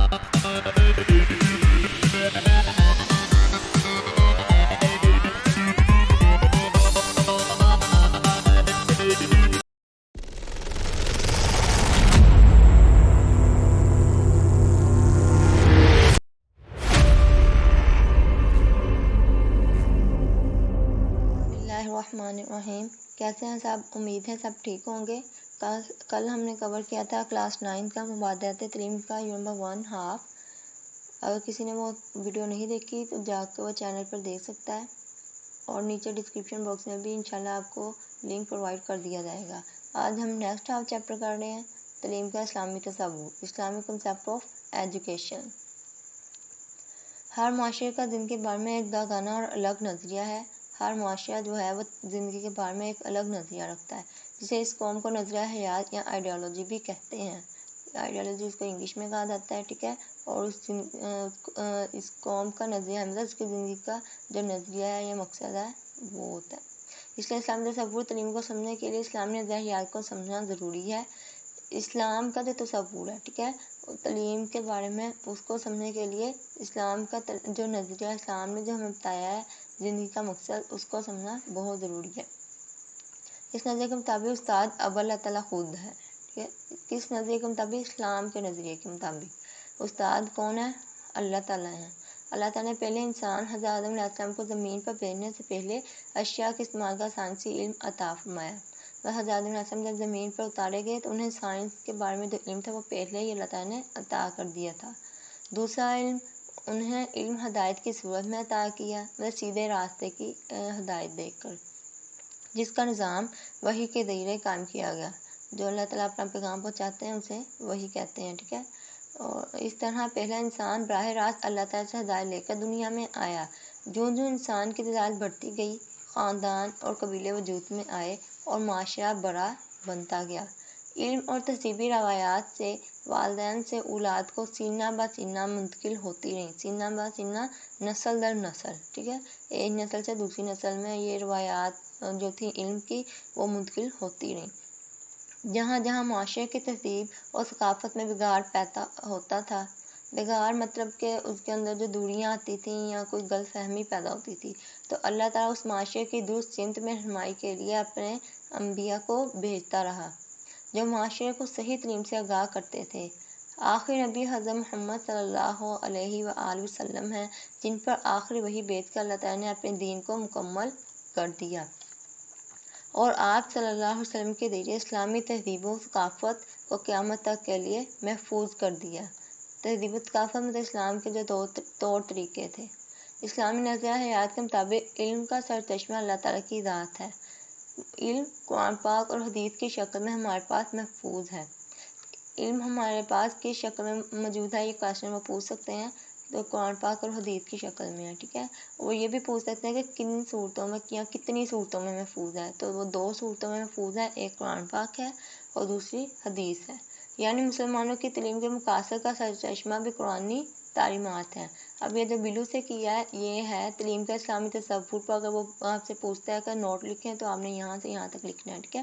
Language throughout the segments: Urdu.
الرحمن الرحیم، کیسے ہیں سب؟ امید ہے سب ٹھیک ہوں گے۔ کل ہم نے کور کیا تھا کلاس 9 کا مبادرات تعلیم کا نمبر 1 ہاف۔ اگر کسی نے وہ ویڈیو نہیں دیکھی تو جا کے وہ چینل پر دیکھ سکتا ہے، اور نیچے ڈسکرپشن باکس میں بھی انشاءاللہ آپ کو لنک پرووائڈ کر دیا جائے گا۔ آج ہم نیکسٹ ہاف چیپٹر کر رہے ہیں تعلیم کا اسلامی تصور، اسلامی کنسیپٹ آف ایجوکیشن۔ ہر معاشرے کا زندگی کے بارے میں ایک داغانہ اور الگ نظریہ ہے۔ ہر معاشرہ جو ہے وہ زندگی کے بارے میں ایک الگ نظریہ رکھتا ہے، جسے اس قوم کو نظریہ حیات یا آئیڈیالوجی بھی کہتے ہیں۔ آئیڈیالوجی اس کو انگلش میں کہا جاتا ہے، ٹھیک ہے، اور اس قوم کا نظریہ مطلب اس کی زندگی کا جو نظریہ ہے یا مقصد ہے وہ ہوتا ہے۔ اس لیے اسلامی تصور تعلیم کو سمجھنے کے لیے اسلامی نظریہ حیات کو سمجھنا ضروری ہے۔ اسلام کا جو تصور ہے، ٹھیک ہے، تعلیم کے بارے میں اس کو سمجھنے کے لیے اسلام کا جو نظریہ اسلام نے جو ہمیں بتایا ہے زندگی کا مقصد، اس کو سمجھنا بہت ضروری ہے۔ اس نظریے کے مطابق استاد اب اللہ تعالیٰ خود ہے، ٹھیک ہے۔ کس نظریے کے مطابق؟ اسلام کے نظریے کے مطابق استاد کون ہے؟ اللہ تعالیٰ ہیں۔ اللہ تعالیٰ نے پہلے انسان حضرت آدم علیہ السلام کو زمین پر بھیجنے سے پہلے اشیاء کے استعمال کا سائنسی علم عطا فرمایا۔ حضرت آدم علیہ السلام جب زمین پر اتارے گئے تو انہیں سائنس کے بارے میں جو علم تھا وہ پہلے ہی اللہ تعالیٰ نے عطا کر دیا تھا۔ دوسرا علم انہیں علم ہدایت کی صورت میں عطا کیا، مطلب سیدھے راستے کی ہدایت دے کر، جس کا نظام وحی کے ذریعے قائم کیا گیا۔ جو اللہ تعالیٰ اپنا پیغام پہنچاتے ہیں اسے وحی کہتے ہیں، ٹھیک ہے۔ اور اس طرح پہلا انسان براہ راست اللہ تعالیٰ سے ہدایت لے کر دنیا میں آیا۔ جو انسان کی تعداد بڑھتی گئی، خاندان اور قبیلے وجود میں آئے اور معاشرہ بڑا بنتا گیا۔ علم اور تہذیبی روایات سے والدین سے اولاد کو سینہ بہ سینہ منتقل ہوتی رہیں، سینہ بہ سینہ، نسل در نسل، ٹھیک ہے، ایک نسل سے دوسری نسل میں یہ روایات جو تھی علم کی وہ منتقل ہوتی رہیں۔ جہاں جہاں معاشرے کی تہذیب اور ثقافت میں بگاڑ پیدا ہوتا تھا، بگاڑ مطلب کہ اس کے اندر جو دوریاں آتی تھیں یا کوئی غلط فہمی پیدا ہوتی تھی، تو اللہ تعالیٰ اس معاشرے کی درست سمت میں رہنمائی کے لیے اپنے انبیاء کو بھیجتا رہا، جو معاشرے کو صحیح تعلیم سے آگاہ کرتے تھے۔ آخری نبی حضرت محمد صلی اللہ علیہ وآلہ وسلم ہیں، جن پر آخری وحی بھیج کر اللہ تعالیٰ نے اپنے دین کو مکمل کر دیا، اور آپ صلی اللہ علیہ وسلم کے ذریعے اسلامی تہذیب و ثقافت کو قیامت تک کے لیے محفوظ کر دیا۔ تہذیب و ثقافت مطلب اسلام کے جو طور طریقے تھے۔ اسلامی نظریہ حیات کے مطابق علم کا سرچشمہ اللہ تعالیٰ کی ذات ہے۔ علم قرآن پاک اور حدیث کی شکل میں ہمارے پاس محفوظ ہے۔ علم ہمارے پاس کس شکل میں موجود ہے، یہ کویشچن وہ پوچھ سکتے ہیں، تو قرآن پاک اور حدیث کی شکل میں ہے، ٹھیک ہے۔ وہ یہ بھی پوچھ سکتے ہیں کہ کن صورتوں میں یا کتنی صورتوں میں محفوظ ہے، تو وہ 2 صورتوں میں محفوظ ہے، ایک قرآن پاک ہے اور دوسری حدیث ہے۔ یعنی مسلمانوں کی تعلیم کے مقاصد کا سرچشمہ بھی قرآنی تعلیمات ہیں۔ اب یہ جو بلو سے کیا ہے یہ ہے تعلیم کا اسلامی تصور پر، اگر وہ آپ سے پوچھتا ہے کہ نوٹ لکھیں تو آپ نے یہاں سے یہاں تک لکھنا ہے، ٹھیک ہے۔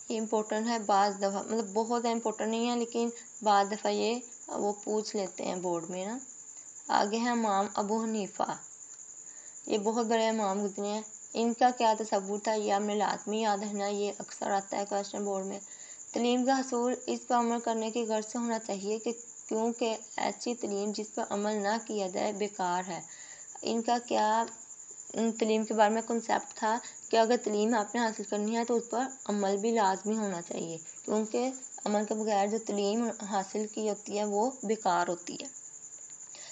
یہ امپورٹنٹ ہے، بعض دفعہ مطلب بہت امپورٹنٹ نہیں ہے لیکن بعض دفعہ یہ وہ پوچھ لیتے ہیں بورڈ میں نا۔ آگے ہے امام ابو حنیفہ، یہ بہت بڑے امام گزرے ہیں، ان کا کیا تصور تھا یہ آپ نے لازمی یاد رکھنا، یہ اکثر آتا ہے کویشچن بورڈ میں۔ تعلیم کا حصول اس پر عمل کرنے کی غرض سے ہونا چاہیے کہ کیونکہ ایسی تعلیم جس پر عمل نہ کیا جائے بیکار ہے۔ ان کا کیا تعلیم کے بارے میں کنسیپٹ تھا کہ اگر تعلیم آپ نے حاصل کرنی ہے تو اس پر عمل بھی لازمی ہونا چاہیے، کیونکہ عمل کے بغیر جو تعلیم حاصل کی ہوتی ہے وہ بیکار ہوتی ہے۔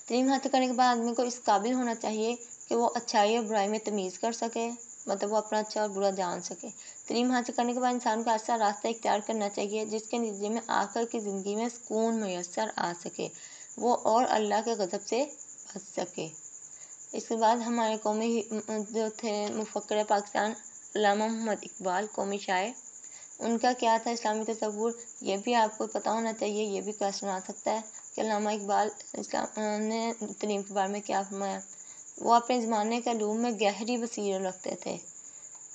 تعلیم حاصل کرنے کے بعد آدمی کو اس قابل ہونا چاہیے کہ وہ اچھائی اور برائی میں تمیز کر سکے، مطلب وہ اپنا اچھا اور برا جان سکے۔ تعلیم حاصل کرنے کے بعد انسان کو ایسا راستہ اختیار کرنا چاہیے جس کے نتیجے میں آخر کی زندگی میں سکون میسر آ سکے، وہ اور اللہ کے غضب سے بچ سکے۔ اس کے بعد ہمارے قومی جو تھے مفکر پاکستان علامہ محمد اقبال، قومی شاعر، ان کا کیا تھا اسلامی تصور، یہ بھی آپ کو پتہ ہونا چاہیے، یہ بھی کویشچن آ سکتا ہے کہ علامہ اقبال اسلام نے تعلیم کے بارے میں کیا فرمایا۔ وہ اپنے زمانے کے علوم میں گہری بصیرت رکھتے تھے۔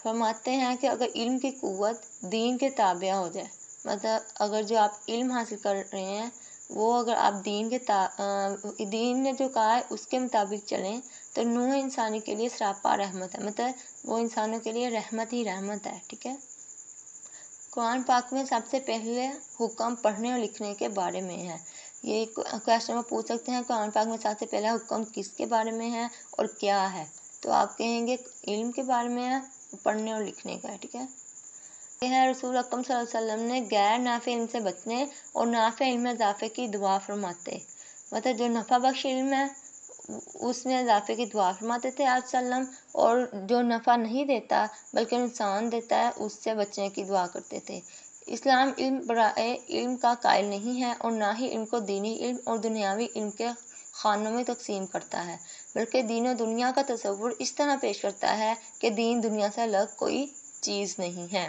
فرماتے ہیں کہ اگر علم کی قوت دین کے تابع ہو جائے، مطلب اگر جو آپ علم حاصل کر رہے ہیں وہ اگر آپ دین نے جو کہا ہے اس کے مطابق چلیں تو نوح انسانی کے لیے سراپا رحمت ہے، مطلب وہ انسانوں کے لیے رحمت ہی رحمت ہے، ٹھیک ہے۔ قرآن پاک میں سب سے پہلے حکم پڑھنے اور لکھنے کے بارے میں ہے۔ یہ کویشچن میں پوچھ سکتے ہیں قرآن پاک میں سب سے پہلا حکم کس کے بارے میں ہے اور کیا ہے، تو آپ کہیں گے علم کے بارے میں ہے، پڑھنے اور لکھنے کا ہے، ٹھیک ہے۔ یہ ہے رسول اکرم صلی اللہ علیہ وسلم نے غیر نافع علم سے بچنے اور نافع علم میں اضافے کی دعا فرماتے، مطلب جو نفع بخش علم ہے اس میں اضافے کی دعا فرماتے تھے آپ وسلم، اور جو نفع نہیں دیتا بلکہ نقصان دیتا ہے اس سے بچنے کی دعا کرتے تھے۔ اسلام علم برائے علم کا قائل نہیں ہے اور نہ ہی علم کو دینی علم اور دنیاوی علم کے خانوں میں تقسیم کرتا ہے، بلکہ دین و دنیا کا تصور اس طرح پیش کرتا ہے کہ دین دنیا سے الگ کوئی چیز نہیں ہے۔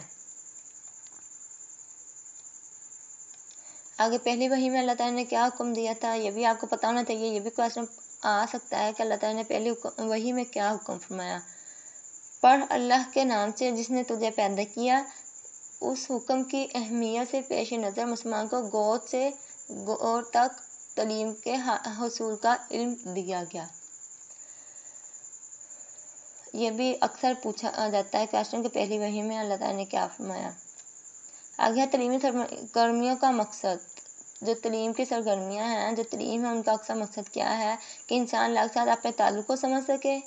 آگے پہلی وحی میں اللہ تعالیٰ نے کیا حکم دیا تھا یہ بھی آپ کو پتہ ہونا چاہیے، یہ بھی کویشچن آ سکتا ہے کہ اللہ تعالیٰ نے پہلی وحی میں کیا حکم فرمایا۔ پڑھ اللہ کے نام سے جس نے تجھے پیدا کیا۔ اس حکم کی اہمیت سے پیش نظر مسلمان کو گود سے گور تک تعلیم کے حصول کا علم دیا گیا۔ یہ بھی اکثر پوچھا جاتا ہے کویشچن کہ پہلی وحی میں اللہ تعالیٰ نے کیا فرمایا۔ آگے تعلیمی سرگرمیوں کا مقصد۔ جو تعلیم کی سرگرمیاں ہیں، جو تعلیم ہے، ان کا اکثر مقصد کیا ہے کہ انسان اللہ کے ساتھ اپنے تعلق کو سمجھ سکے،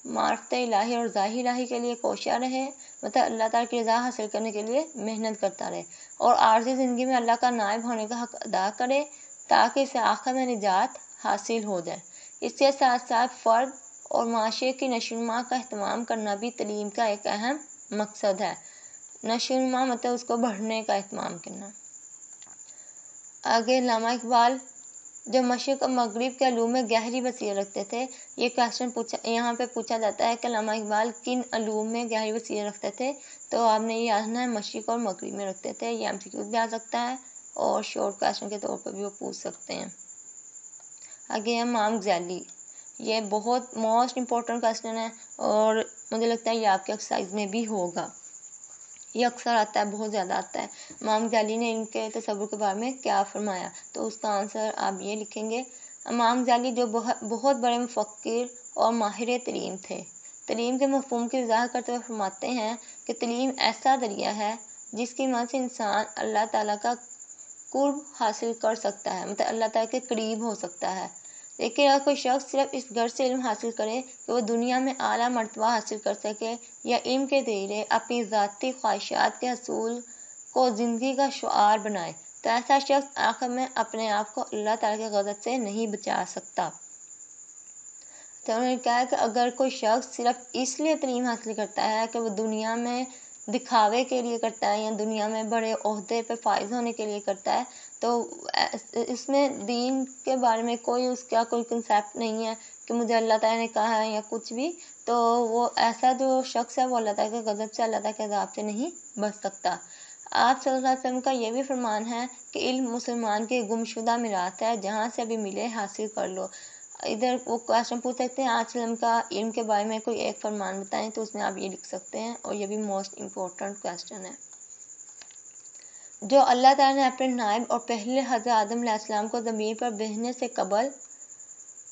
معرفت الہی اور رضا الہی کے لیے کوشاں رہے، مطلب اللہ تعالیٰ کی رضا حاصل کرنے کے لیے محنت کرتا رہے، اور عارضی زندگی میں اللہ کا نائب ہونے کا حق ادا کرے تاکہ اسے آخر میں نجات حاصل ہو جائے۔ اس کے ساتھ ساتھ فرد اور معاشرے کی نشو و نما کا اہتمام کرنا بھی تعلیم کا ایک اہم مقصد ہے۔ نشو و نما مطلب اس کو بڑھنے کا اہتمام کرنا۔ آگے علامہ اقبال جو مشرق اور مغرب کے علوم میں گہری بصیرت رکھتے تھے، یہ کویشچن یہاں پہ پوچھا جاتا ہے کہ علامہ اقبال کن علوم میں گہری بصیرت رکھتے تھے، تو آپ نے یہ آنا ہے مشرق اور مغرب میں رکھتے تھے۔ یہ MCQ بھی آ سکتا ہے اور شارٹ کویشچن کے طور پر بھی وہ پوچھ سکتے ہیں۔ آگے ہے امام غزالی، یہ بہت موسٹ امپورٹنٹ کویشچن ہے اور مجھے لگتا ہے یہ آپ کے ایکسرسائز میں بھی ہوگا، یہ اکثر آتا ہے، بہت زیادہ آتا ہے۔ امام غزالی نے ان کے تصور کے بارے میں کیا فرمایا، تو اس کا آنسر آپ یہ لکھیں گے۔ امام غزالی جو بہت بڑے مفکر اور ماہر تعلیم تھے، تعلیم کے مفہوم کی وضاحت کرتے ہوئے فرماتے ہیں کہ تعلیم ایسا ذریعہ ہے جس کی مدد سے انسان اللہ تعالیٰ کا قرب حاصل کر سکتا ہے، مطلب اللہ تعالیٰ کے قریب ہو سکتا ہے۔ لیکن اگر کوئی شخص صرف اس غرض سے علم حاصل کرے کہ وہ دنیا میں اعلیٰ مرتبہ حاصل کر سکے یا علم کے ذریعے اپنی ذاتی خواہشات کے حصول کو زندگی کا شعار بنائے، تو ایسا شخص آخر میں اپنے آپ کو اللہ تعالیٰ کے غضب سے نہیں بچا سکتا۔ تو انہوں نے کہا کہ اگر کوئی شخص صرف اس لیے تعلیم حاصل کرتا ہے کہ وہ دنیا میں دکھاوے کے لیے کرتا ہے یا دنیا میں بڑے عہدے پہ فائز ہونے کے لیے کرتا ہے، تو اس میں دین کے بارے میں اس کا کوئی کنسیپٹ نہیں ہے کہ مجھے اللہ تعالیٰ نے کہا ہے یا کچھ بھی، تو وہ ایسا جو شخص ہے وہ اللہ تعالیٰ کے غضب سے، اللہ تعالیٰ کے عذاب سے نہیں بچ سکتا۔ آپ صلی اللہ علیہ وسلم کا یہ بھی فرمان ہے کہ علم مسلمان کی گمشدہ میراث ہے، جہاں سے بھی ملے حاصل کر لو۔ ادھر وہ کویشچن پوچھ سکتے ہیں آپ وسلم کا علم کے بارے میں کوئی ایک فرمان بتائیں، تو اس میں آپ یہ لکھ سکتے ہیں، اور یہ بھی موسٹ امپورٹنٹ کویشچن ہے۔ جو اللہ تعالیٰ نے اپنے نائب اور پہلے حضرت آدم علیہ السلام کو زمین پر بھیجنے سے قبل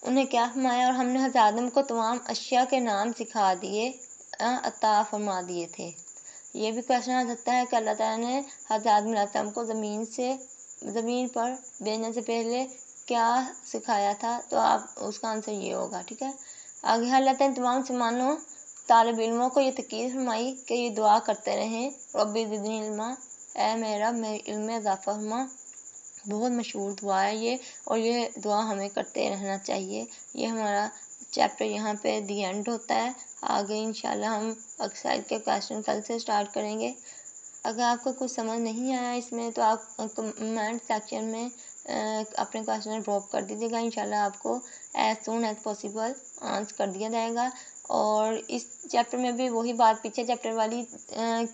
انہیں کیا فرمایا، اور ہم نے حضرت آدم کو تمام اشیاء کے نام سکھا دیے، عطا فرما دیے تھے۔ یہ بھی کویشچن آ سکتا ہے کہ اللہ تعالیٰ نے حضرت آدم علیہ السلام کو زمین پر بھیجنے سے پہلے کیا سکھایا تھا، تو آپ اس کا آنسر یہ ہوگا، ٹھیک ہے۔ آگے اللہ تعالیٰ نے تمام مسلمانوں طالب علموں کو یہ تاکید فرمائی کہ یہ دعا کرتے رہیں، رب زدنی علما، اے میرا میرے علم میں اضافہ فرما۔ بہت مشہور دعا ہے یہ، اور یہ دعا ہمیں کرتے رہنا چاہیے۔ یہ ہمارا چیپٹر یہاں پہ دی اینڈ ہوتا ہے۔ آگے انشاءاللہ ہم ایکسرسائز کے کویشچن کل سے اسٹارٹ کریں گے۔ اگر آپ کو کچھ سمجھ نہیں آیا اس میں تو آپ کمنٹ سیکشن میں اپنے کویشچن ڈراپ کر دیجیے گا، انشاءاللہ آپ کو as soon as possible answer کر دیا جائے گا۔ اور اس چیپٹر میں بھی وہی بات پیچھے چیپٹر والی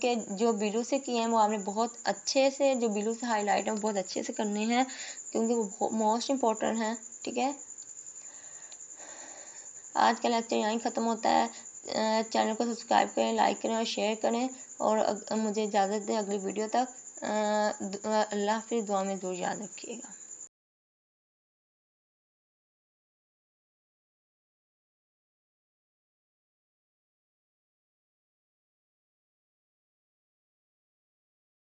کہ جو بلو سے کیے ہیں وہ آپ نے بہت اچھے سے، جو بلو سے ہائی لائٹ ہیں وہ بہت اچھے سے کرنے ہیں، کیونکہ وہ موسٹ امپورٹنٹ ہیں، ٹھیک ہے۔ آج کا لیکچر یہیں ختم ہوتا ہے۔ چینل کو سبسکرائب کریں، لائک کریں اور شیئر کریں، اور مجھے اجازت دیں اگلی ویڈیو تک۔ اللہ حافظ، دعا میں ضرور یاد رکھیے گا۔